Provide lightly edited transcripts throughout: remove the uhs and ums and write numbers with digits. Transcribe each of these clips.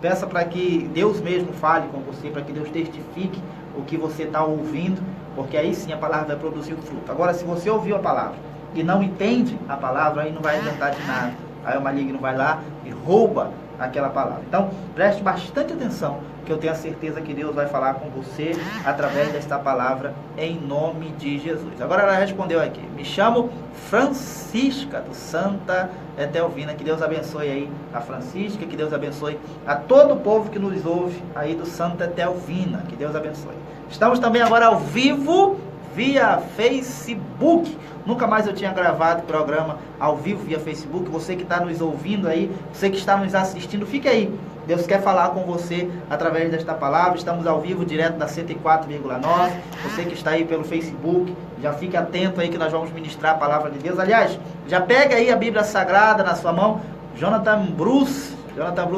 peça para que Deus mesmo fale com você, para que Deus testifique o que você está ouvindo, porque aí sim a palavra vai produzir o fruto. Agora, se você ouviu a palavra e não entende a palavra, aí não vai adiantar de nada. Aí o maligno vai lá e rouba aquela palavra. Então, preste bastante atenção, que eu tenho a certeza que Deus vai falar com você através desta palavra, em nome de Jesus. Agora ela respondeu aqui: me chamo Francisca, do Santa Etelvina. Que Deus abençoe aí a Francisca, que Deus abençoe a todo o povo que nos ouve aí do Santa Etelvina. Que Deus abençoe. Estamos também agora ao vivo via Facebook. Nunca mais eu tinha gravado programa ao vivo via Facebook. Você que está nos ouvindo aí, você que está nos assistindo, fique aí. Deus quer falar com você através desta palavra. Estamos ao vivo, direto da 104,9. Você que está aí pelo Facebook, já fique atento aí que nós vamos ministrar a palavra de Deus. Aliás, já pega aí a Bíblia Sagrada na sua mão. Jonathan Bruce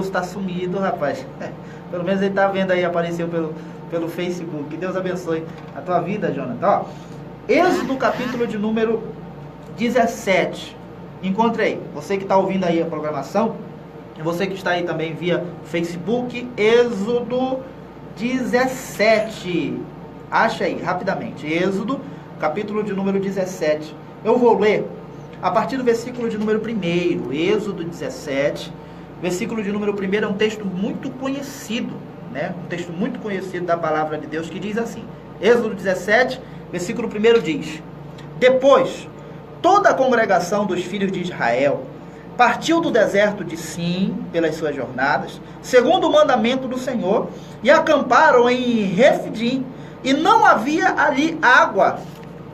está sumido, rapaz. Pelo menos ele está vendo aí, apareceu pelo Facebook. Que Deus abençoe a tua vida, Jonathan. Ó, Êxodo, capítulo de número 17. Encontrei. Você que está ouvindo aí a programação, e você que está aí também via Facebook, Êxodo 17. Acha aí, rapidamente. Êxodo, capítulo de número 17. Eu vou ler a partir do versículo de número 1. Êxodo 17, versículo de número 1 é um texto muito conhecido, né? Um texto muito conhecido da palavra de Deus, que diz assim. Êxodo 17, versículo 1 diz: depois, toda a congregação dos filhos de Israel partiu do deserto de Sim pelas suas jornadas, segundo o mandamento do Senhor, e acamparam em Refidim, e não havia ali água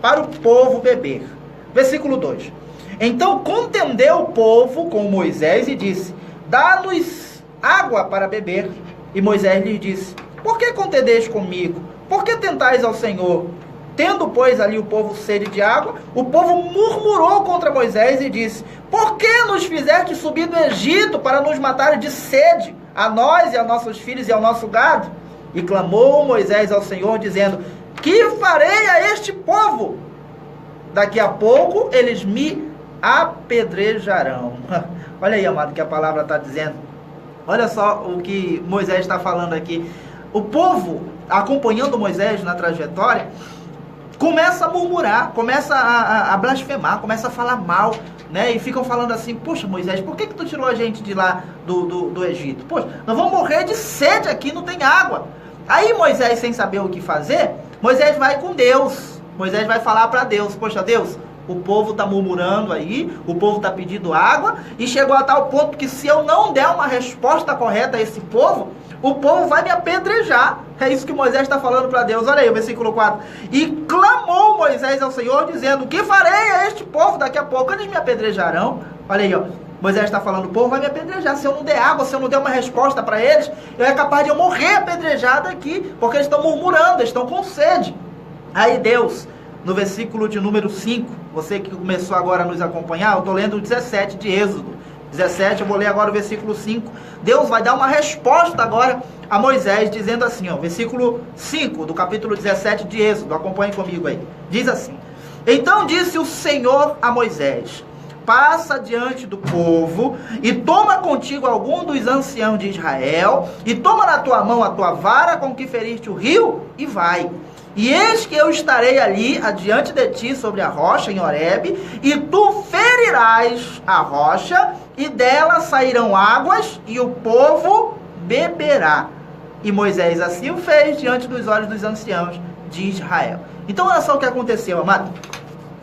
para o povo beber. Versículo 2. Então contendeu o povo com Moisés e disse: dá-nos água para beber. E Moisés lhes disse: por que contendeis comigo? Por que tentais ao Senhor? Tendo, pois, ali o povo sede de água, o povo murmurou contra Moisés e disse: por que nos fizeste subir do Egito para nos matar de sede, a nós e a nossos filhos e ao nosso gado? E clamou Moisés ao Senhor, dizendo: que farei a este povo? Daqui a pouco eles me apedrejarão. Olha aí, amado, que a palavra está dizendo. Olha só o que Moisés está falando aqui. O povo, acompanhando Moisés na trajetória, começa a murmurar, começa a blasfemar, começa a falar mal, né? E ficam falando assim: poxa, Moisés, por que tu tirou a gente de lá do Egito? Poxa, nós vamos morrer de sede aqui, não tem água. Aí Moisés, sem saber o que fazer, Moisés vai com Deus. Moisés vai falar para Deus: poxa, Deus, o povo está murmurando aí, o povo está pedindo água, e chegou a tal ponto que se eu não der uma resposta correta a esse povo, o povo vai me apedrejar. É isso que Moisés está falando para Deus. Olha aí o versículo 4. E clamou Moisés ao Senhor, dizendo: que farei a este povo? Daqui a pouco eles me apedrejarão. Olha aí, ó. Moisés está falando: o povo vai me apedrejar. Se eu não der água, se eu não der uma resposta para eles, eu é capaz de eu morrer apedrejado aqui, porque eles estão murmurando, eles estão com sede. Aí Deus, no versículo de número 5, você que começou agora a nos acompanhar, eu estou lendo o 17 de Êxodo 17, eu vou ler agora o versículo 5. Deus vai dar uma resposta agora a Moisés, dizendo assim, ó, versículo 5 do capítulo 17 de Êxodo, acompanhe comigo aí. Diz assim: então disse o Senhor a Moisés: passa diante do povo, e toma contigo algum dos anciãos de Israel, e toma na tua mão a tua vara com que feriste o rio, e vai. E eis que eu estarei ali adiante de ti sobre a rocha em Horebe, e tu ferirás a rocha, e dela sairão águas, e o povo beberá. E Moisés assim o fez diante dos olhos dos anciãos de Israel. Então olha só o que aconteceu, amado.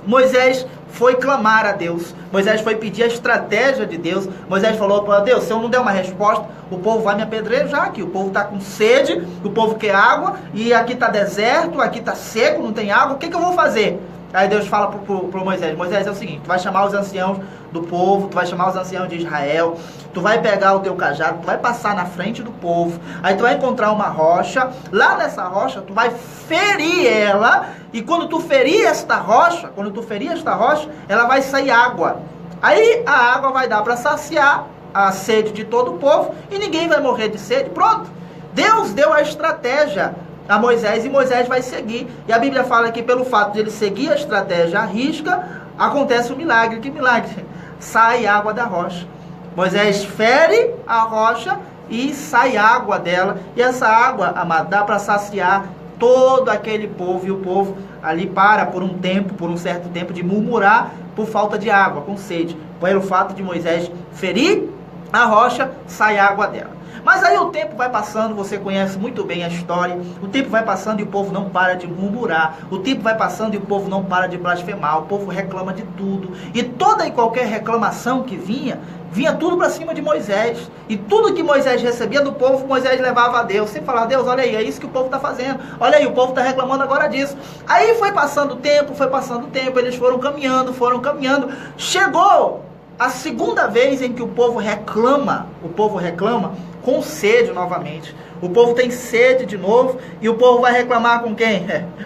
Moisés foi clamar a Deus, Moisés foi pedir a estratégia de Deus. Moisés falou para Deus: se eu não der uma resposta, o povo vai me apedrejar aqui, o povo está com sede, o povo quer água, e aqui está deserto, aqui está seco, não tem água, o que eu vou fazer? Aí Deus fala para Moisés: Moisés, é o seguinte, tu vai chamar os anciãos do povo, tu vai chamar os anciãos de Israel, tu vai pegar o teu cajado, tu vai passar na frente do povo, aí tu vai encontrar uma rocha, lá nessa rocha tu vai ferir ela, e quando tu ferir esta rocha, ela vai sair água. Aí a água vai dar para saciar a sede de todo o povo, e ninguém vai morrer de sede. Pronto, Deus deu a estratégia a Moisés, e Moisés vai seguir. E a Bíblia fala que pelo fato de ele seguir a estratégia à risca, acontece um milagre. Que milagre? Sai água da rocha. Moisés fere a rocha e sai água dela. E essa água, amado, dá para saciar todo aquele povo. E o povo ali para por um tempo, por um certo tempo, de murmurar por falta de água, com sede. Pelo fato de Moisés ferir a rocha, sai água dela. Mas aí o tempo vai passando, você conhece muito bem a história. O tempo vai passando e o povo não para de murmurar. O tempo vai passando e o povo não para de blasfemar. O povo reclama de tudo. E toda e qualquer reclamação que vinha tudo para cima de Moisés. E tudo que Moisés recebia do povo, Moisés levava a Deus. Sempre falava: Deus, olha aí, é isso que o povo está fazendo. Olha aí, o povo está reclamando agora disso. Aí foi passando o tempo, eles foram caminhando. Chegou a segunda vez em que o povo reclama com sede novamente. O povo tem sede de novo e o povo vai reclamar com quem?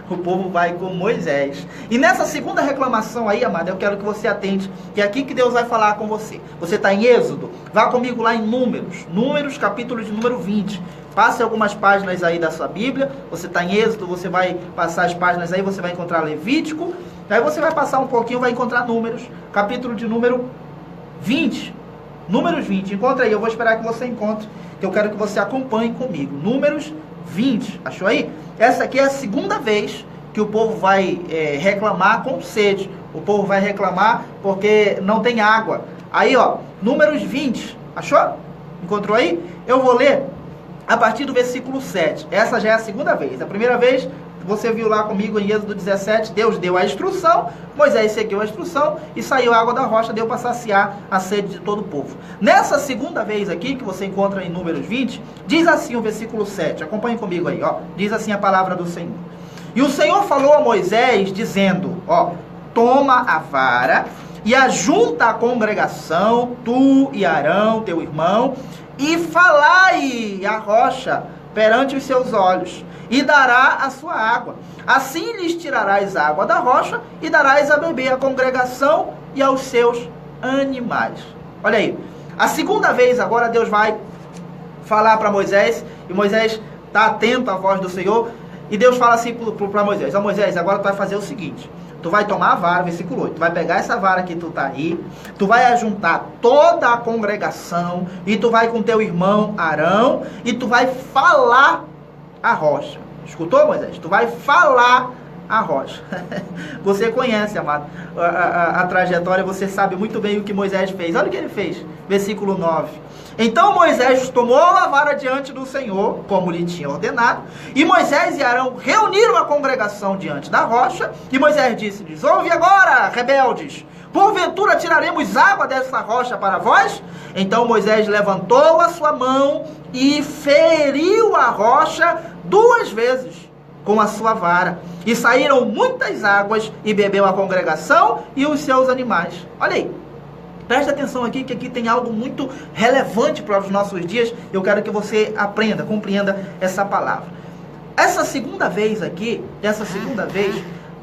O povo vai com Moisés. E nessa segunda reclamação aí, amado, eu quero que você atente, que é aqui que Deus vai falar com você. Você está em Êxodo? Vá comigo lá em Números, capítulo de número 20. Passe algumas páginas aí da sua Bíblia. Você está em Êxodo, você vai passar as páginas aí, você vai encontrar Levítico. Aí você vai passar um pouquinho, vai encontrar Números, capítulo de número 20. Números 20, encontra aí, eu vou esperar que você encontre, que eu quero que você acompanhe comigo. Números 20, achou aí? Essa aqui é a segunda vez que o povo vai reclamar com sede. O povo vai reclamar porque não tem água. Aí, ó, Números 20, achou? Encontrou aí? Eu vou ler a partir do versículo 7. Essa já é a segunda vez. A primeira vez, você viu lá comigo em Êxodo 17, Deus deu a instrução, Moisés seguiu a instrução e saiu a água da rocha, deu para saciar a sede de todo o povo. Nessa segunda vez aqui, que você encontra em Números 20, diz assim o versículo 7, acompanhe comigo aí, ó, diz assim a palavra do Senhor. E o Senhor falou a Moisés, dizendo, ó, toma a vara e ajunta a congregação, tu e Arão, teu irmão, e falai a rocha perante os seus olhos, e dará a sua água. Assim lhes tirarás água da rocha, e darás a beber à congregação e aos seus animais. Olha aí, a segunda vez agora Deus vai falar para Moisés, e Moisés está atento à voz do Senhor, e Deus fala assim para Moisés, ó Moisés, agora tu vai fazer o seguinte, tu vai tomar a vara, versículo 8, tu vai pegar essa vara que tu tá aí, tu vai ajuntar toda a congregação, e tu vai com teu irmão Arão, e tu vai falar a rocha. Escutou, Moisés? Tu vai falar a rocha. Você conhece, amado, a trajetória, você sabe muito bem o que Moisés fez. Olha o que ele fez. Versículo 9. Então Moisés tomou a vara diante do Senhor, como lhe tinha ordenado, e Moisés e Arão reuniram a congregação diante da rocha, e Moisés disse-lhes, ouve agora, rebeldes, porventura tiraremos água dessa rocha para vós? Então Moisés levantou a sua mão e feriu a rocha 2 vezes com a sua vara, e saíram muitas águas, e bebeu a congregação e os seus animais. Olha aí, preste atenção aqui, que aqui tem algo muito relevante para os nossos dias. Eu quero que você aprenda, compreenda essa palavra. Essa segunda vez aqui,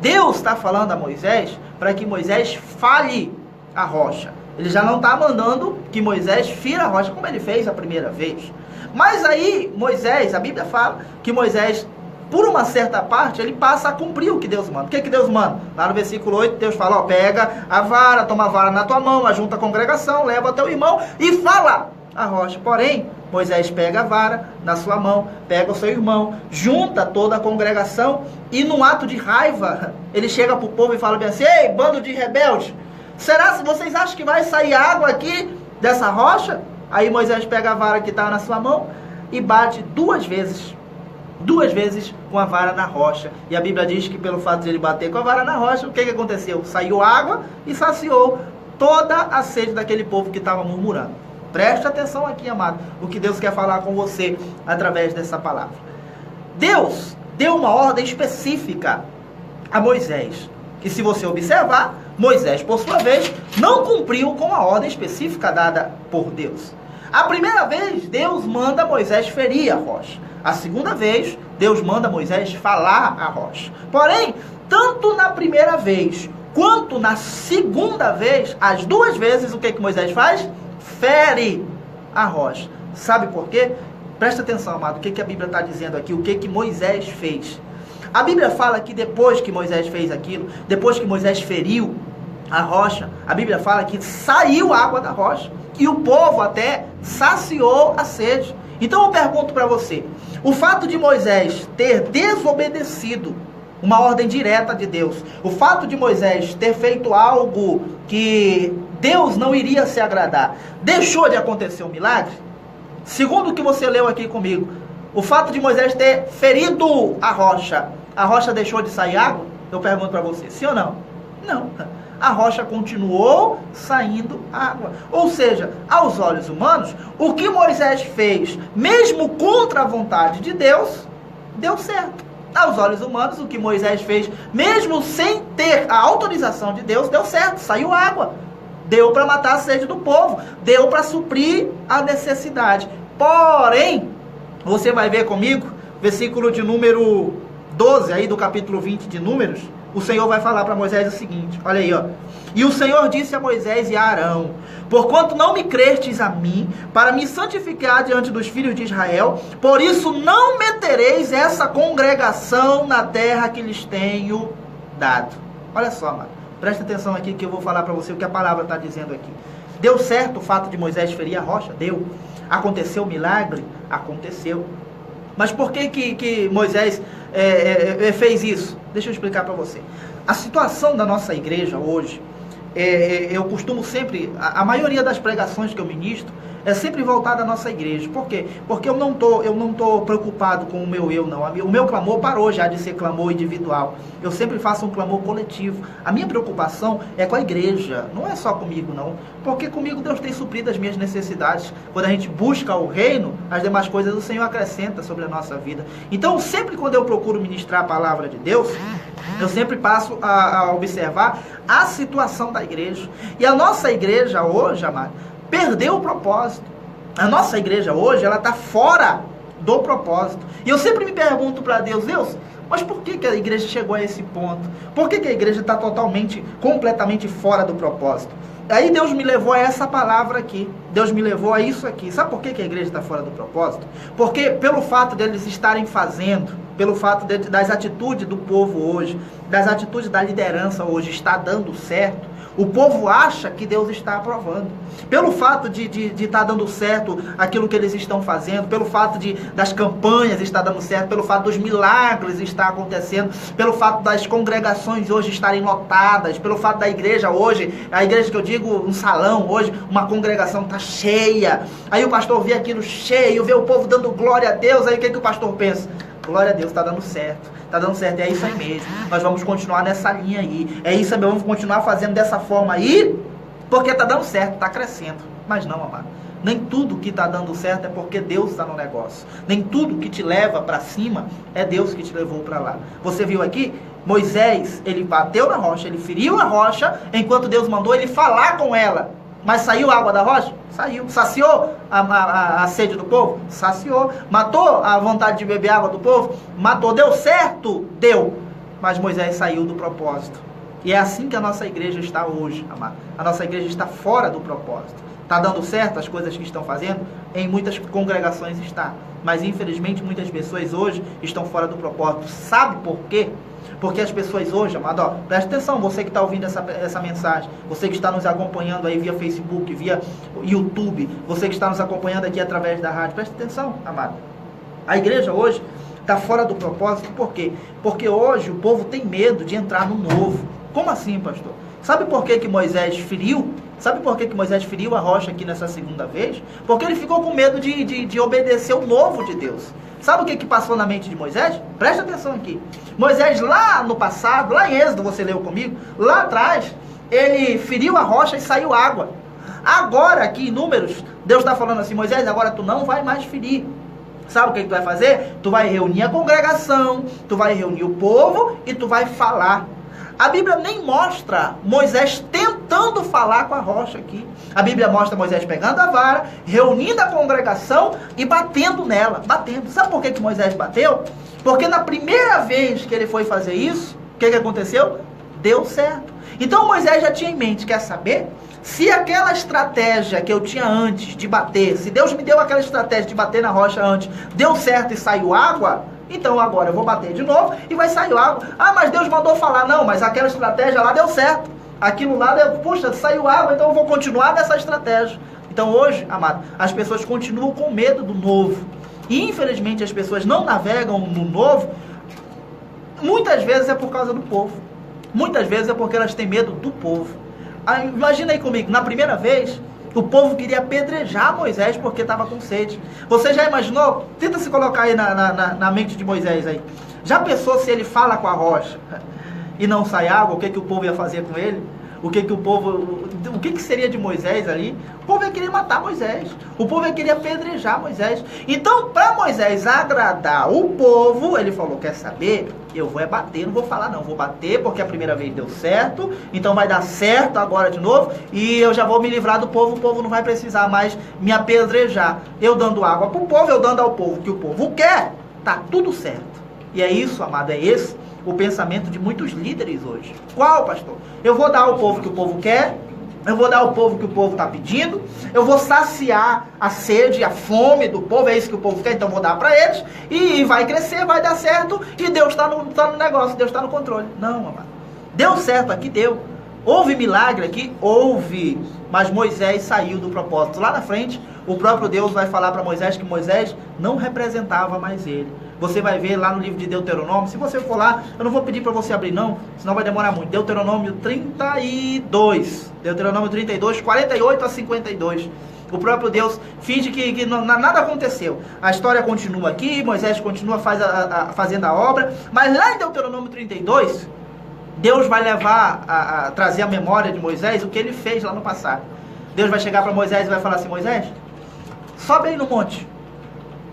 Deus está falando a Moisés para que Moisés fale a rocha. Ele já não está mandando que Moisés fira a rocha, como ele fez a primeira vez. Mas aí, Moisés, a Bíblia fala que Moisés, por uma certa parte, ele passa a cumprir o que Deus manda. O que Deus manda? Lá no versículo 8, Deus fala, ó, pega a vara, toma a vara na tua mão, ajunta a congregação, leva ao teu irmão e fala a rocha. Porém, Moisés pega a vara na sua mão, pega o seu irmão, junta toda a congregação e num ato de raiva, ele chega para o povo e fala bem assim, ei, bando de rebeldes, será que vocês acham que vai sair água aqui dessa rocha? Aí Moisés pega a vara que está na sua mão e bate 2 vezes com a vara na rocha. E a Bíblia diz que pelo fato de ele bater com a vara na rocha, o que aconteceu? Saiu água e saciou toda a sede daquele povo que estava murmurando. Preste atenção aqui, amado, o que Deus quer falar com você através dessa palavra. Deus deu uma ordem específica a Moisés, que se você observar, Moisés, por sua vez, não cumpriu com a ordem específica dada por Deus. A primeira vez, Deus manda Moisés ferir a rocha. A segunda vez, Deus manda Moisés falar a rocha. Porém, tanto na primeira vez, quanto na segunda vez, as 2 vezes, o que Moisés faz? Fere a rocha. Sabe por quê? Presta atenção, amado, o que a Bíblia está dizendo aqui, o que Moisés fez. A Bíblia fala que depois que Moisés fez aquilo, depois que Moisés feriu a rocha, a Bíblia fala que saiu água da rocha, e o povo até saciou a sede. Então eu pergunto para você, o fato de Moisés ter desobedecido uma ordem direta de Deus, o fato de Moisés ter feito algo que Deus não iria se agradar, deixou de acontecer um milagre? Segundo o que você leu aqui comigo, o fato de Moisés ter ferido a rocha deixou de sair água? Eu pergunto para você, sim ou não? Não. A rocha continuou saindo água. Ou seja, aos olhos humanos, o que Moisés fez, mesmo contra a vontade de Deus, deu certo. Aos olhos humanos, o que Moisés fez, mesmo sem ter a autorização de Deus, deu certo, saiu água. Deu para matar a sede do povo, deu para suprir a necessidade. Porém, você vai ver comigo, versículo de número 12, aí do capítulo 20 de Números, o Senhor vai falar para Moisés o seguinte, olha aí, ó. E o Senhor disse a Moisés e a Arão, porquanto não me crestes a mim, para me santificar diante dos filhos de Israel, por isso não metereis essa congregação na terra que lhes tenho dado. Olha só, amado, presta atenção aqui que eu vou falar para você o que a palavra está dizendo aqui. Deu certo o fato de Moisés ferir a rocha? Deu. Aconteceu o milagre? Aconteceu. Mas por que Moisés fez isso? Deixa eu explicar para você. A situação da nossa igreja hoje, eu costumo sempre, a maioria das pregações que eu ministro, é sempre voltada à nossa igreja. Por quê? Porque eu não tô preocupado com o meu eu, não. O meu clamor parou já de ser clamor individual. Eu sempre faço um clamor coletivo. A minha preocupação é com a igreja, não é só comigo, não. Porque comigo Deus tem suprido as minhas necessidades. Quando a gente busca o reino, as demais coisas o Senhor acrescenta sobre a nossa vida. Então, sempre quando eu procuro ministrar a palavra de Deus, eu sempre passo a observar a situação da igreja. E a nossa igreja hoje, amado, perdeu o propósito. A nossa igreja hoje, ela está fora do propósito. E eu sempre me pergunto para Deus, mas por que a igreja chegou a esse ponto? Por que a igreja está completamente fora do propósito? Aí Deus me levou a essa palavra aqui. Deus me levou a isso aqui. Sabe por que a igreja está fora do propósito? Porque pelo fato deles estarem fazendo, pelo fato das atitudes do povo hoje, das atitudes da liderança hoje, está dando certo, o povo acha que Deus está aprovando. Pelo fato de estar dando certo aquilo que eles estão fazendo, pelo fato das campanhas estar dando certo, pelo fato dos milagres estar acontecendo, pelo fato das congregações hoje estarem lotadas, pelo fato da igreja hoje, a igreja que eu digo, um salão hoje, uma congregação está cheia. Aí o pastor vê aquilo cheio, vê o povo dando glória a Deus, aí o que o pastor pensa? Glória a Deus, está dando certo. Está dando certo, é isso aí mesmo. Nós vamos continuar nessa linha aí. É isso aí mesmo, vamos continuar fazendo dessa forma aí, porque está dando certo, está crescendo. Mas não, amado. Nem tudo que está dando certo é porque Deus está no negócio. Nem tudo que te leva para cima é Deus que te levou para lá. Você viu aqui? Moisés, ele bateu na rocha, ele feriu a rocha, enquanto Deus mandou ele falar com ela. Mas saiu água da rocha? Saiu. Saciou a sede do povo? Saciou. Matou a vontade de beber água do povo? Matou. Deu certo? Deu. Mas Moisés saiu do propósito. E é assim que a nossa igreja está hoje, amado. A nossa igreja está fora do propósito. Está dando certo as coisas que estão fazendo? Em muitas congregações está. Mas infelizmente muitas pessoas hoje estão fora do propósito. Sabe por quê? Porque as pessoas hoje, amado, ó, presta atenção, você que está ouvindo essa mensagem, você que está nos acompanhando aí via Facebook, via YouTube, você que está nos acompanhando aqui através da rádio, presta atenção, amado. A igreja hoje está fora do propósito, por quê? Porque hoje o povo tem medo de entrar no novo. Como assim, pastor? Sabe por que Moisés feriu? Sabe por que Moisés feriu a rocha aqui nessa segunda vez? Porque ele ficou com medo de obedecer o novo de Deus. Sabe o que passou na mente de Moisés? Presta atenção aqui. Moisés lá no passado, lá em Êxodo, você leu comigo, lá atrás, ele feriu a rocha e saiu água. Agora aqui em Números, Deus está falando assim, Moisés, agora tu não vai mais ferir. Sabe o que tu vai fazer? Tu vai reunir a congregação, tu vai reunir o povo e tu vai falar. A Bíblia nem mostra Moisés tentando falar com a rocha aqui. A Bíblia mostra Moisés pegando a vara, reunindo a congregação e batendo nela. Batendo. Sabe por que Moisés bateu? Porque na primeira vez que ele foi fazer isso, o que aconteceu? Deu certo. Então Moisés já tinha em mente, quer saber? Se aquela estratégia que eu tinha antes de bater, se Deus me deu aquela estratégia de bater na rocha antes, deu certo e saiu água, então agora eu vou bater de novo e vai sair água. Ah, mas Deus mandou falar. Não, mas aquela estratégia lá deu certo. Aquilo lá, puxa, saiu água, então eu vou continuar nessa estratégia. Então hoje, amado, as pessoas continuam com medo do novo. E infelizmente as pessoas não navegam no novo. Muitas vezes é por causa do povo. Muitas vezes é porque elas têm medo do povo. Imagina aí comigo, na primeira vez, o povo queria apedrejar Moisés porque estava com sede. Você já imaginou? Tenta se colocar aí na mente de Moisés aí. Já pensou se ele fala com a rocha e não sai água? O que o povo ia fazer com ele? O que seria de Moisés ali? O povo ia querer matar Moisés. O povo ia querer apedrejar Moisés. Então, para Moisés agradar o povo, ele falou, quer saber? Eu vou bater, não vou falar não. Vou bater porque a primeira vez deu certo. Então vai dar certo agora de novo. E eu já vou me livrar do povo. O povo não vai precisar mais me apedrejar. Eu dando água para o povo, eu dando ao povo o que o povo quer. Tá tudo certo. E é isso, amado, é esse o pensamento de muitos líderes hoje. Qual, pastor? Eu vou dar ao povo o que o povo quer, eu vou dar ao povo o que o povo está pedindo, eu vou saciar a sede, a fome do povo, é isso que o povo quer, então vou dar para eles, e vai crescer, vai dar certo, e Deus está no negócio, Deus está no controle. Não, amado. Deu certo aqui, deu. Houve milagre aqui? Houve. Mas Moisés saiu do propósito. Lá na frente, o próprio Deus vai falar para Moisés que Moisés não representava mais ele. Você vai ver lá no livro de Deuteronômio. Se você for lá, eu não vou pedir para você abrir não, senão vai demorar muito. Deuteronômio 32. Deuteronômio 32, 48 a 52. O próprio Deus finge que nada aconteceu. A história continua aqui, Moisés continua fazendo a obra. Mas lá em Deuteronômio 32... Deus vai levar a trazer a memória de Moisés o que ele fez lá no passado. Deus vai chegar para Moisés e vai falar assim, Moisés, sobe aí no monte.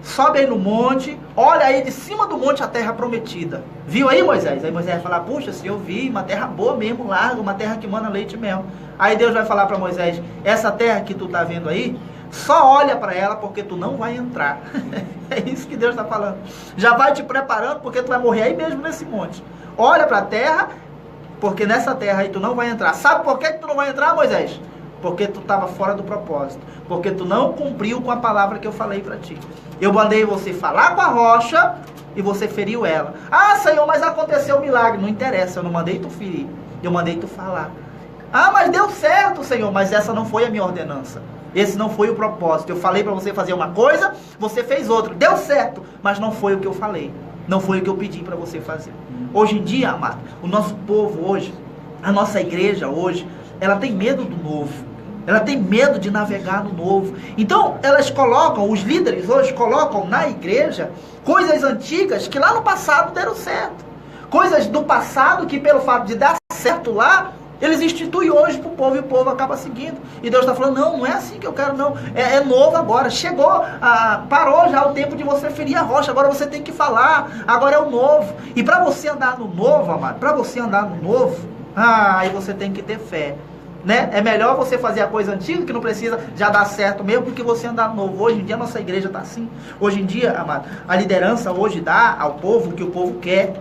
Sobe aí no monte, olha aí de cima do monte a terra prometida. Viu aí, Moisés? Aí Moisés vai falar, puxa, se eu vi, uma terra boa mesmo, larga, uma terra que mana leite mesmo. Aí Deus vai falar para Moisés, essa terra que tu tá vendo aí, só olha para ela porque tu não vai entrar. É isso que Deus está falando. Já vai te preparando porque tu vai morrer aí mesmo nesse monte. Olha para a terra, porque nessa terra aí tu não vai entrar. Sabe por que tu não vai entrar, Moisés? Porque tu estava fora do propósito. Porque tu não cumpriu com a palavra que eu falei para ti. Eu mandei você falar com a rocha e você feriu ela. Ah, Senhor, mas aconteceu um milagre. Não interessa, eu não mandei tu ferir. Eu mandei tu falar. Ah, mas deu certo, Senhor. Mas essa não foi a minha ordenança. Esse não foi o propósito. Eu falei para você fazer uma coisa, você fez outra. Deu certo, mas não foi o que eu falei. Não foi o que eu pedi para você fazer. Hoje em dia, amado, o nosso povo hoje, a nossa igreja hoje, ela tem medo do novo. Ela tem medo de navegar no novo. Então, elas colocam, os líderes hoje colocam na igreja coisas antigas que lá no passado deram certo. Coisas do passado que pelo fato de dar certo lá, eles instituem hoje para o povo e o povo acaba seguindo. E Deus está falando, não é assim que eu quero não. É novo agora. Chegou, parou já o tempo de você ferir a rocha. Agora você tem que falar. Agora é o novo. E para você andar no novo, amado, para você andar no novo, aí você tem que ter fé. Né? É melhor você fazer a coisa antiga que não precisa já dar certo mesmo do que você andar no novo. Hoje em dia a nossa igreja está assim. Hoje em dia, amado, a liderança hoje dá ao povo o que o povo quer,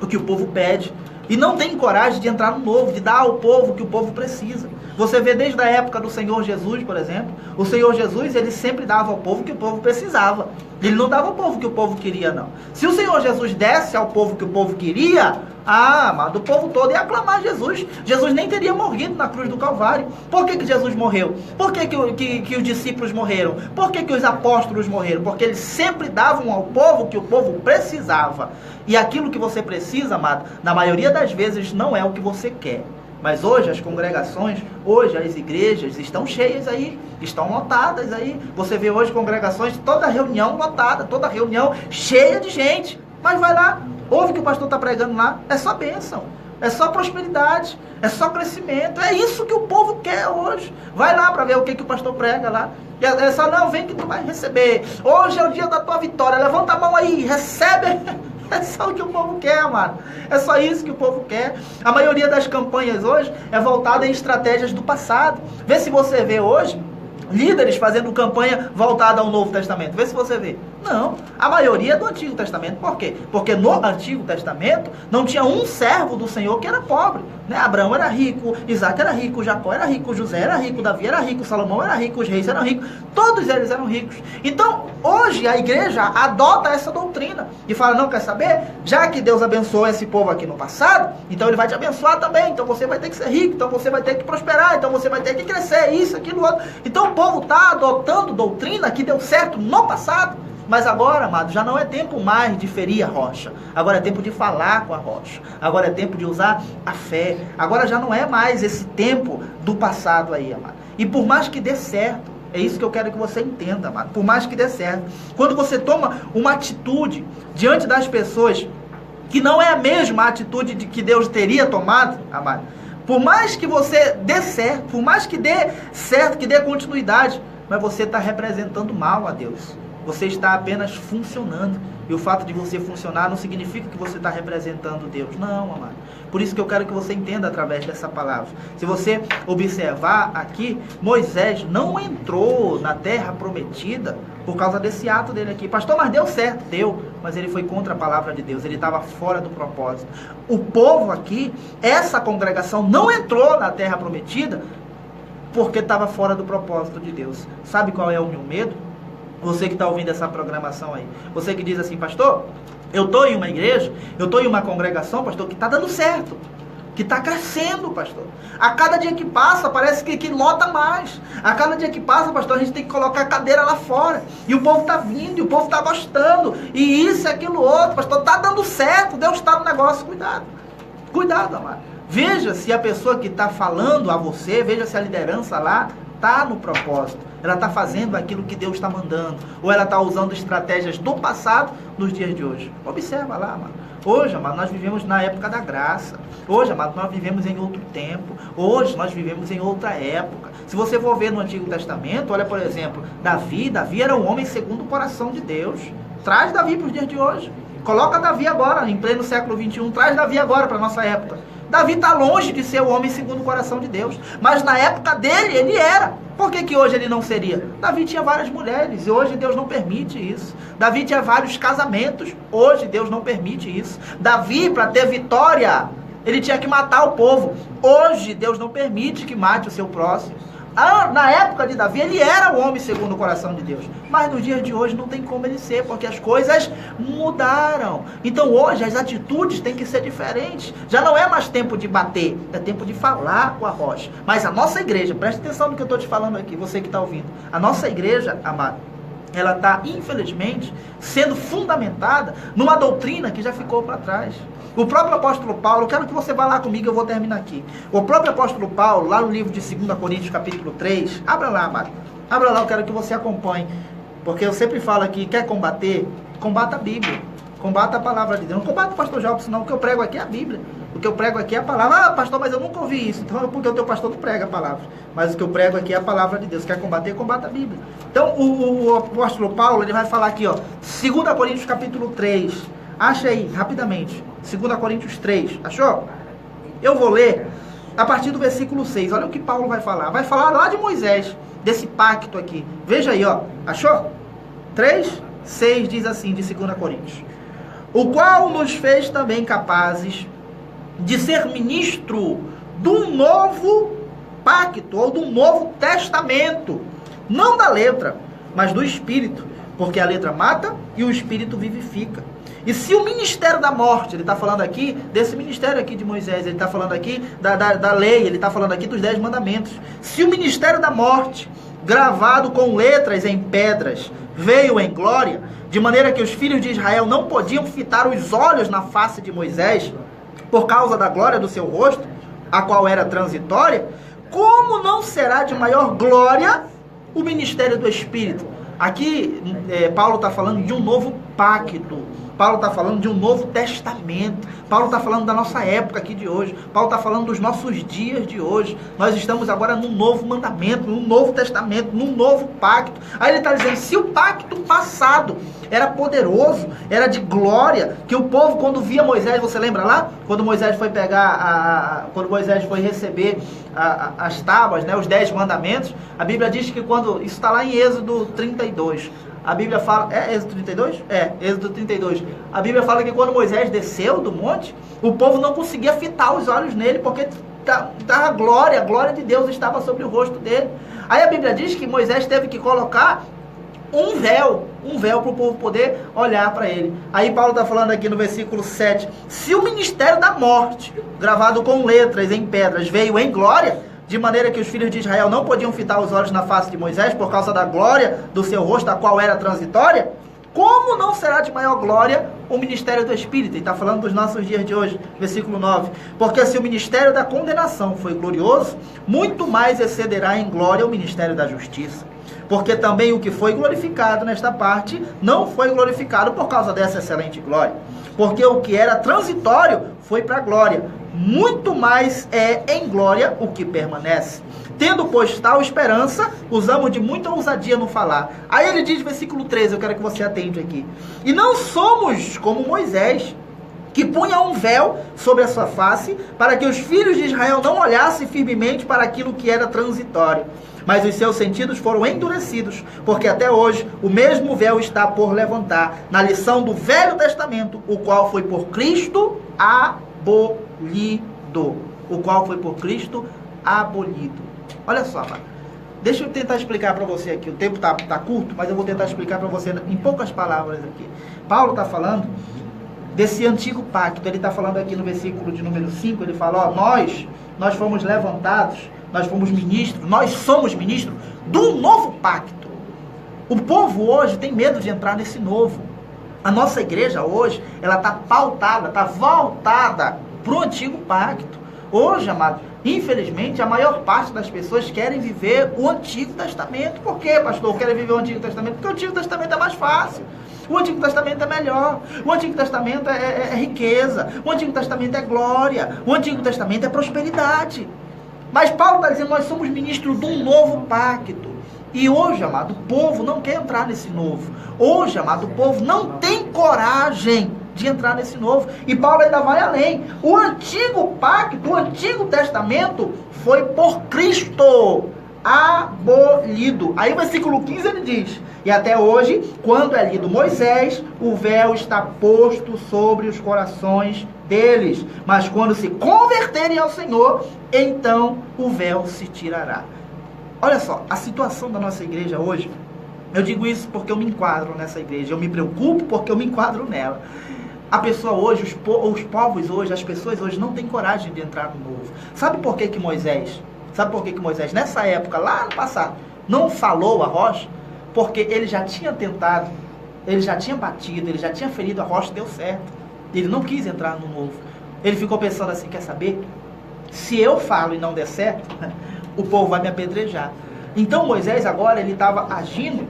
o que o povo pede. E não tem coragem de entrar no novo, de dar ao povo o que o povo precisa. Você vê desde a época do Senhor Jesus, por exemplo, o Senhor Jesus, ele sempre dava ao povo o que o povo precisava. Ele não dava ao povo o que o povo queria, não. Se o Senhor Jesus desse ao povo o que o povo queria, amado, o povo todo ia aclamar Jesus. Jesus nem teria morrido na cruz do Calvário. Por que Jesus morreu? Por que os discípulos morreram? Por que os apóstolos morreram? Porque eles sempre davam ao povo o que o povo precisava. E aquilo que você precisa, amado, na maioria das vezes não é o que você quer. Mas hoje as congregações, hoje as igrejas estão cheias aí, estão lotadas aí. Você vê hoje congregações, toda reunião lotada, toda reunião cheia de gente. Mas vai lá, ouve o que o pastor está pregando lá, é só bênção, é só prosperidade, é só crescimento. É isso que o povo quer hoje. Vai lá para ver o que o pastor prega lá. É só, não, vem que tu vai receber. Hoje é o dia da tua vitória, levanta a mão aí, recebe. É só o que o povo quer, amado. É só isso que o povo quer. A maioria das campanhas hoje é voltada em estratégias do passado. Vê se você vê hoje líderes fazendo campanha voltada ao Novo Testamento. Vê se você vê. Não. A maioria é do Antigo Testamento. Por quê? Porque no Antigo Testamento não tinha um servo do Senhor que era pobre. Né? Abraão era rico, Isaac era rico, Jacó era rico, José era rico, Davi era rico, Salomão era rico, os reis eram ricos, todos eles eram ricos. Então, hoje a igreja adota essa doutrina e fala, não, quer saber? Já que Deus abençoou esse povo aqui no passado, então Ele vai te abençoar também, então você vai ter que ser rico, então você vai ter que prosperar, então você vai ter que crescer, isso, aquilo, outro. Então o povo está adotando doutrina que deu certo no passado. Mas agora, amado, já não é tempo mais de ferir a rocha. Agora é tempo de falar com a rocha. Agora é tempo de usar a fé. Agora já não é mais esse tempo do passado aí, amado. E por mais que dê certo, é isso que eu quero que você entenda, amado. Por mais que dê certo. Quando você toma uma atitude diante das pessoas que não é a mesma atitude de que Deus teria tomado, amado. Por mais que você dê certo, por mais que dê certo, que dê continuidade, mas você está representando mal a Deus. Você está apenas funcionando. E o fato de você funcionar não significa que você está representando Deus. Não, amado. Por isso que eu quero que você entenda através dessa palavra. Se você observar aqui, Moisés não entrou na terra prometida por causa desse ato dele aqui. Pastor, mas deu certo. Deu, mas ele foi contra a palavra de Deus. Ele estava fora do propósito. O povo aqui, essa congregação não entrou na terra prometida porque estava fora do propósito de Deus. Sabe qual é o meu medo? Você que está ouvindo essa programação aí. Você que diz assim, pastor, eu estou em uma igreja, eu estou em uma congregação, pastor, que está dando certo. Que está crescendo, pastor. A cada dia que passa, parece que lota mais. A cada dia que passa, pastor, a gente tem que colocar a cadeira lá fora. E o povo está vindo, e o povo está gostando. E isso e aquilo outro, pastor, está dando certo. Deus está no negócio, cuidado. Cuidado, amado. Veja se a pessoa que está falando a você, veja se a liderança lá está no propósito. Ela está fazendo aquilo que Deus está mandando. Ou ela está usando estratégias do passado nos dias de hoje. Observa lá, amado. Hoje, amado, nós vivemos na época da graça. Hoje, amado, nós vivemos em outro tempo. Hoje, nós vivemos em outra época. Se você for ver no Antigo Testamento, olha, por exemplo, Davi era um homem segundo o coração de Deus. Traz Davi para os dias de hoje. Coloca Davi agora, em pleno século XXI. Traz Davi agora para a nossa época. Davi está longe de ser o homem segundo o coração de Deus. Mas na época dele, ele era. Por que hoje ele não seria? Davi tinha várias mulheres e hoje Deus não permite isso. Davi tinha vários casamentos. Hoje Deus não permite isso. Davi, para ter vitória, ele tinha que matar o povo. Hoje Deus não permite que mate o seu próximo. Na época de Davi, ele era o homem segundo o coração de Deus. Mas nos dias de hoje não tem como ele ser, porque as coisas mudaram. Então hoje as atitudes têm que ser diferentes. Já não é mais tempo de bater, é tempo de falar com a rocha. Mas a nossa igreja, preste atenção no que eu estou te falando aqui, você que está ouvindo. A nossa igreja, amado, ela está, infelizmente, sendo fundamentada numa doutrina que já ficou para trás. O próprio apóstolo Paulo, quero que você vá lá comigo, eu vou terminar aqui. O próprio apóstolo Paulo, lá no livro de 2 Coríntios, capítulo 3, abra lá, amado. Abra lá, eu quero que você acompanhe. Porque eu sempre falo aqui, quer combater? Combata a Bíblia. Combata a palavra de Deus. Não combata o pastor Jobson, não. O que eu prego aqui é a Bíblia. O que eu prego aqui é a palavra. Ah, pastor, mas eu nunca ouvi isso. Então, porque o teu pastor não prega a palavra. Mas o que eu prego aqui é a palavra de Deus. Quer combater? Combata a Bíblia. Então, o apóstolo Paulo, ele vai falar aqui, ó. 2 Coríntios, capítulo 3. Acha aí, rapidamente. 2 Coríntios 3. Achou? Eu vou ler a partir do versículo 6. Olha o que Paulo vai falar. Vai falar lá de Moisés, desse pacto aqui. Veja aí, ó. Achou? 3, 6 diz assim, de 2 Coríntios. O qual nos fez também capazes de ser ministro de um novo pacto, ou de um novo testamento. Não da letra, mas do Espírito. Porque a letra mata e o Espírito vivifica. E se o ministério da morte, ele está falando aqui desse ministério aqui de Moisés, ele está falando aqui da lei, ele está falando aqui dos 10 mandamentos. Se o ministério da morte, gravado com letras em pedras, veio em glória, de maneira que os filhos de Israel não podiam fitar os olhos na face de Moisés, por causa da glória do seu rosto, a qual era transitória, como não será de maior glória o ministério do Espírito? Aqui, Paulo está falando de um novo pacto. Paulo está falando de um novo testamento. Paulo está falando da nossa época aqui de hoje. Paulo está falando dos nossos dias de hoje. Nós estamos agora num novo mandamento, num novo testamento, num novo pacto. Aí ele está dizendo, se o pacto passado era poderoso, era de glória, que o povo quando via Moisés, você lembra lá? Quando Moisés foi quando Moisés foi receber as tábuas, né, os 10 mandamentos, a Bíblia diz que quando, isso está lá em Êxodo 32, a Bíblia fala, Êxodo 32? Êxodo 32. A Bíblia fala que quando Moisés desceu do monte, o povo não conseguia fitar os olhos nele, porque a glória de Deus estava sobre o rosto dele. Aí a Bíblia diz que Moisés teve que colocar um véu para o povo poder olhar para ele. Aí Paulo está falando aqui no versículo 7, se o ministério da morte, gravado com letras em pedras, veio em glória, de maneira que os filhos de Israel não podiam fitar os olhos na face de Moisés por causa da glória do seu rosto, a qual era transitória, como não será de maior glória o ministério do Espírito? E está falando dos nossos dias de hoje, versículo 9. Porque se o ministério da condenação foi glorioso, muito mais excederá em glória o ministério da justiça. Porque também o que foi glorificado nesta parte não foi glorificado por causa dessa excelente glória. Porque o que era transitório foi para a glória. Muito mais é em glória o que permanece. Tendo, pois, tal esperança, usamos de muita ousadia no falar. Aí ele diz, versículo 13, eu quero que você atente aqui. E não somos como Moisés, que punha um véu sobre a sua face, para que os filhos de Israel não olhassem firmemente para aquilo que era transitório. Mas os seus sentidos foram endurecidos, porque até hoje o mesmo véu está por levantar, na lição do Velho Testamento, o qual foi por Cristo abolido. O qual foi por Cristo abolido. Olha só, mano. Deixa eu tentar explicar para você aqui. O tempo tá curto, mas eu vou tentar explicar para você em poucas palavras aqui. Paulo está falando desse antigo pacto. Ele está falando aqui no versículo de número 5, ele fala, nós fomos levantados, nós fomos ministros, nós somos ministros do novo pacto. O povo hoje tem medo de entrar nesse novo. A nossa igreja hoje, ela está pautada, está voltada para o antigo pacto. Hoje, amado, infelizmente, a maior parte das pessoas querem viver o Antigo Testamento. Por quê, pastor? Querem viver o Antigo Testamento? Porque o Antigo Testamento é mais fácil. O Antigo Testamento é melhor. O Antigo Testamento é riqueza. O Antigo Testamento é glória. O Antigo Testamento é prosperidade. Mas Paulo está dizendo, nós somos ministros de um novo pacto. E hoje, amado, o povo não quer entrar nesse novo. Hoje, amado, o povo não tem coragem de entrar nesse novo. E Paulo ainda vai além. O antigo pacto, o Antigo Testamento foi por Cristo abolido. Aí o versículo 15 ele diz, e até hoje, quando é lido Moisés, o véu está posto sobre os corações deles. Mas quando se converterem ao Senhor, então o véu se tirará. Olha só, a situação da nossa igreja hoje, eu digo isso porque eu me enquadro nessa igreja, eu me preocupo porque eu me enquadro nela. A pessoa hoje, os povos hoje, as pessoas hoje não têm coragem de entrar no novo. Sabe por que Moisés, nessa época, lá no passado, não falou a rocha? Porque ele já tinha tentado, ele já tinha batido, ele já tinha ferido a rocha, deu certo. Ele não quis entrar no novo. Ele ficou pensando assim, quer saber? Se eu falo e não der certo, o povo vai me apedrejar. Então Moisés agora, ele estava agindo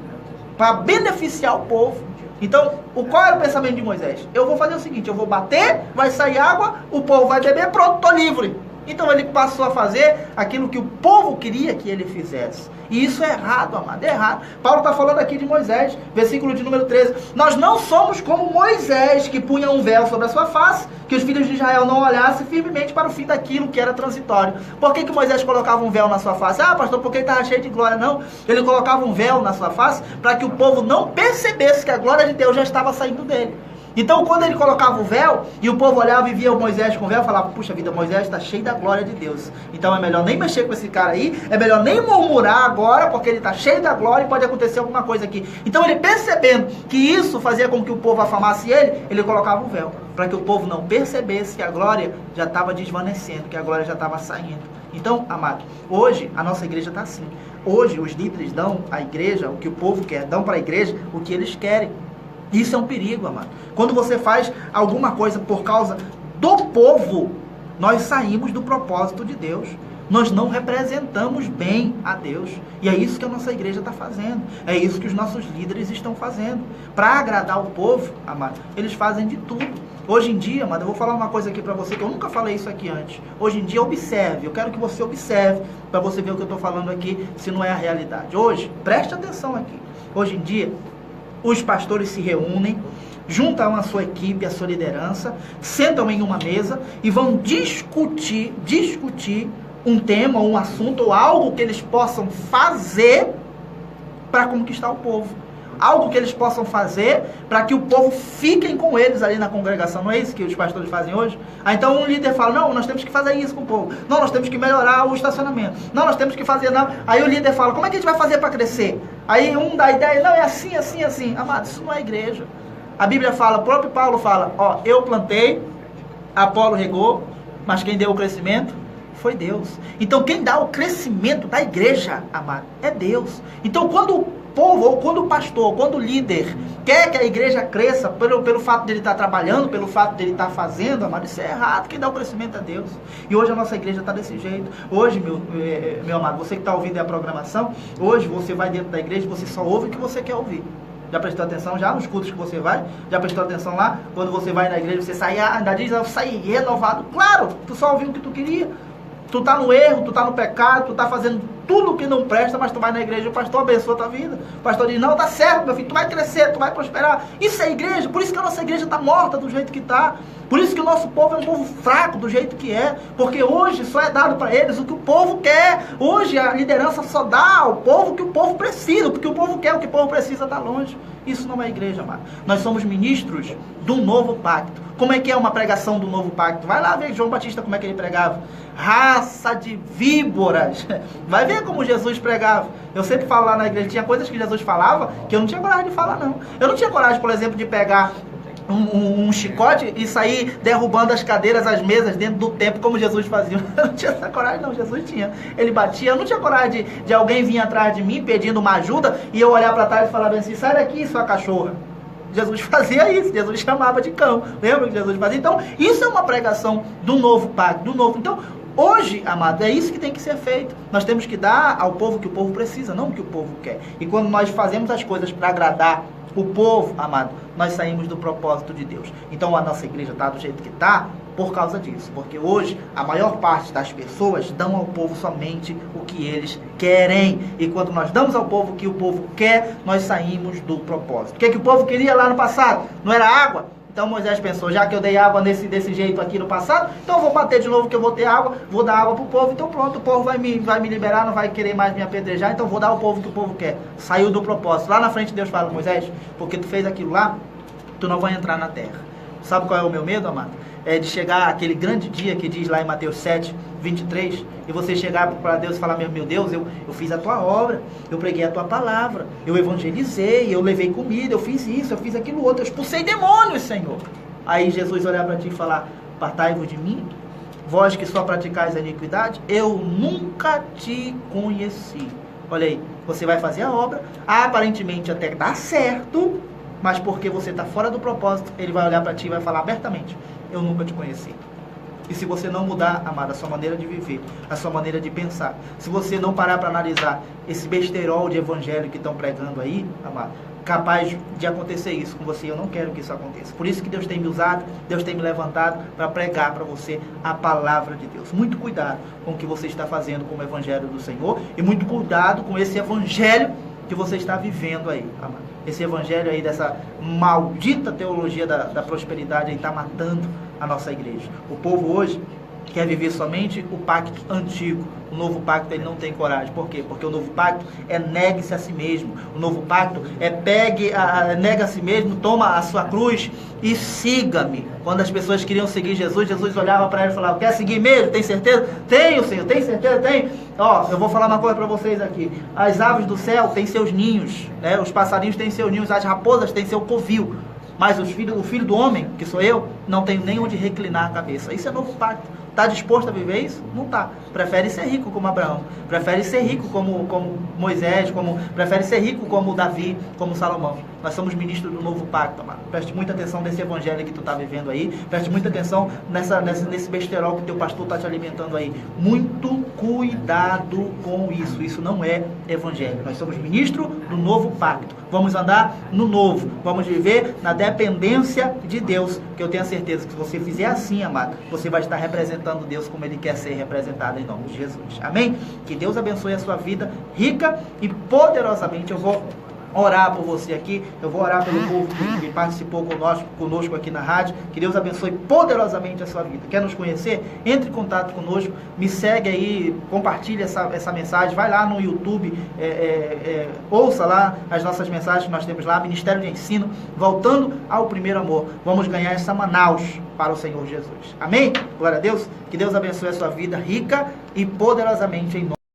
para beneficiar o povo. Então, qual era o pensamento de Moisés? Eu vou fazer o seguinte, eu vou bater, vai sair água, o povo vai beber, pronto, estou livre. Então ele passou a fazer aquilo que o povo queria que ele fizesse. E isso é errado, amado, é errado. Paulo está falando aqui de Moisés, versículo de número 13. Nós não somos como Moisés, que punha um véu sobre a sua face, que os filhos de Israel não olhassem firmemente para o fim daquilo que era transitório. Por que Moisés colocava um véu na sua face? Ah, pastor, porque ele estava cheio de glória. Não, ele colocava um véu na sua face para que o povo não percebesse que a glória de Deus já estava saindo dele. Então, quando ele colocava o véu, e o povo olhava e via o Moisés com o véu, falava, puxa vida, Moisés está cheio da glória de Deus. Então é melhor nem mexer com esse cara aí, é melhor nem murmurar agora, porque ele está cheio da glória e pode acontecer alguma coisa aqui. Então ele, percebendo que isso fazia com que o povo afamasse ele colocava o véu, para que o povo não percebesse que a glória já estava desvanecendo, que a glória já estava saindo. Então, amado, hoje a nossa igreja está assim. Hoje os líderes dão à igreja o que o povo quer, dão para a igreja o que eles querem. Isso é um perigo, amado. Quando você faz alguma coisa por causa do povo, nós saímos do propósito de Deus. Nós não representamos bem a Deus. E é isso que a nossa igreja está fazendo. É isso que os nossos líderes estão fazendo. Para agradar o povo, amado, eles fazem de tudo. Hoje em dia, amado, eu vou falar uma coisa aqui para você, que eu nunca falei isso aqui antes. Hoje em dia, observe. Eu quero que você observe, para você ver o que eu estou falando aqui, se não é a realidade. Hoje, preste atenção aqui. Hoje em dia, os pastores se reúnem, juntam a sua equipe, a sua liderança, sentam em uma mesa e vão discutir um tema, um assunto ou algo que eles possam fazer para conquistar o povo. algo que eles possam fazer para que o povo fiquem com eles ali na congregação. Não é isso que os pastores fazem hoje? Então um líder fala, não, nós temos que fazer isso com o povo. Não, nós temos que melhorar o estacionamento. Não, nós temos que fazer... Não. Aí o líder fala, como é que a gente vai fazer para crescer? Aí um dá a ideia, não, é assim, assim, assim. Amado, isso não é igreja. A Bíblia fala, o próprio Paulo fala, ó, eu plantei, Apolo regou, mas quem deu o crescimento foi Deus. Então quem dá o crescimento da igreja, amado, é Deus. Então quando o povo, ou quando o pastor, ou quando o líder quer que a igreja cresça, pelo fato de ele estar trabalhando, pelo fato de ele estar fazendo, amado, isso é errado. Quem dá o crescimento é Deus. E hoje a nossa igreja está desse jeito. Hoje, meu amado, você que está ouvindo a programação, hoje você vai dentro da igreja e você só ouve o que você quer ouvir. Já prestou atenção já nos cultos que você vai? Já prestou atenção lá? Quando você vai na igreja, você sai, ainda diz, eu saí renovado. Claro, tu só ouviu o que tu queria. Tu tá no erro, tu tá no pecado, tu tá fazendo tudo que não presta, mas tu vai na igreja e o pastor abençoa a tua vida. O pastor diz, não, tá certo, meu filho, tu vai crescer, tu vai prosperar. Isso é igreja, por isso que a nossa igreja tá morta do jeito que tá. Por isso que o nosso povo é um povo fraco do jeito que é. Porque hoje só é dado para eles o que o povo quer. Hoje a liderança só dá ao povo o que o povo precisa. Porque o povo quer, o que o povo precisa está longe. Isso não é igreja, amado. Nós somos ministros do novo pacto. Como é que é uma pregação do novo pacto? Vai lá ver João Batista como é que ele pregava. Raça de víboras. Vai ver como Jesus pregava. Eu sempre falo lá na igreja, tinha coisas que Jesus falava que eu não tinha coragem de falar, não. Eu não tinha coragem, por exemplo, de pegar um chicote e sair derrubando as cadeiras, as mesas dentro do templo, como Jesus fazia. Eu não tinha essa coragem, não. Jesus tinha. Ele batia. Eu não tinha coragem de alguém vir atrás de mim pedindo uma ajuda e eu olhar para trás e falar assim, sai daqui, sua cachorra. Jesus fazia isso. Jesus chamava de cão. Lembra que Jesus fazia? Então, isso é uma pregação do novo pacto, do novo. Então, hoje, amado, é isso que tem que ser feito. Nós temos que dar ao povo o que o povo precisa, não o que o povo quer. E quando nós fazemos as coisas para agradar o povo, amado, nós saímos do propósito de Deus. Então a nossa igreja está do jeito que está por causa disso. Porque hoje a maior parte das pessoas dão ao povo somente o que eles querem. E quando nós damos ao povo o que o povo quer, nós saímos do propósito. O que o povo queria lá no passado? Não era água? Então Moisés pensou, já que eu dei água desse jeito aqui no passado, então eu vou bater de novo que eu vou ter água, vou dar água pro povo, então pronto, o povo vai me liberar, não vai querer mais me apedrejar, então vou dar ao povo o que o povo quer. Saiu do propósito. Lá na frente Deus fala, Moisés, porque tu fez aquilo lá, tu não vai entrar na terra. Sabe qual é o meu medo, amado? É de chegar aquele grande dia que diz lá em Mateus 7, 23, e você chegar para Deus e falar, meu Deus, eu fiz a tua obra, eu preguei a tua palavra, eu evangelizei, eu levei comida, eu fiz isso, eu fiz aquilo outro, eu expulsei demônios, Senhor. Aí Jesus olhar para ti e falar, apartai-vos de mim, vós que só praticais a iniquidade, eu nunca te conheci. Olha aí, você vai fazer a obra, aparentemente até dá certo, mas porque você está fora do propósito, ele vai olhar para ti e vai falar abertamente, eu nunca te conheci. E se você não mudar, amado, a sua maneira de viver, a sua maneira de pensar, se você não parar para analisar esse besterol de evangelho que estão pregando aí, amado, capaz de acontecer isso com você, eu não quero que isso aconteça. Por isso que Deus tem me usado, Deus tem me levantado para pregar para você a palavra de Deus. Muito cuidado com o que você está fazendo com o evangelho do Senhor e muito cuidado com esse evangelho que você está vivendo aí, amado. Esse evangelho aí dessa maldita teologia da prosperidade aí está matando a nossa igreja. O povo hoje quer viver somente o pacto antigo. O novo pacto ele não tem coragem. Por quê? Porque o novo pacto é negue-se a si mesmo. O novo pacto é nega a si mesmo, toma a sua cruz e siga-me. Quando as pessoas queriam seguir Jesus, Jesus olhava para ela e falava, quer seguir mesmo? Tem certeza? Tenho, Senhor. Tem certeza? Tenho. Ó, eu vou falar uma coisa para vocês aqui. As aves do céu têm seus ninhos, né? Os passarinhos têm seus ninhos, as raposas têm seu covil. Mas o filho do homem, que sou eu, não tenho nem onde reclinar a cabeça. Isso é novo pacto. Está disposto a viver isso? Não está. Prefere ser rico como Abraão. Prefere ser rico como Moisés. Prefere ser rico como Davi, como Salomão. Nós somos ministros do novo pacto, amado. Preste muita atenção nesse evangelho que tu está vivendo aí. Preste muita atenção nesse besterol que teu pastor está te alimentando aí. Muito cuidado com isso. Isso não é evangelho. Nós somos ministros do novo pacto. Vamos andar no novo. Vamos viver na dependência de Deus. Que eu tenho a certeza que se você fizer assim, amado, você vai estar representando Deus como Ele quer ser representado em nome de Jesus. Amém? Que Deus abençoe a sua vida rica e poderosamente. Eu vou orar por você aqui, eu vou orar pelo povo que participou conosco aqui na rádio. Que Deus abençoe poderosamente a sua vida. Quer nos conhecer? Entre em contato conosco, me segue aí, compartilhe essa mensagem, vai lá no YouTube, ouça lá as nossas mensagens que nós temos lá, Ministério de Ensino, voltando ao primeiro amor. Vamos ganhar essa Manaus para o Senhor Jesus. Amém? Glória a Deus. Que Deus abençoe a sua vida rica e poderosamente em nome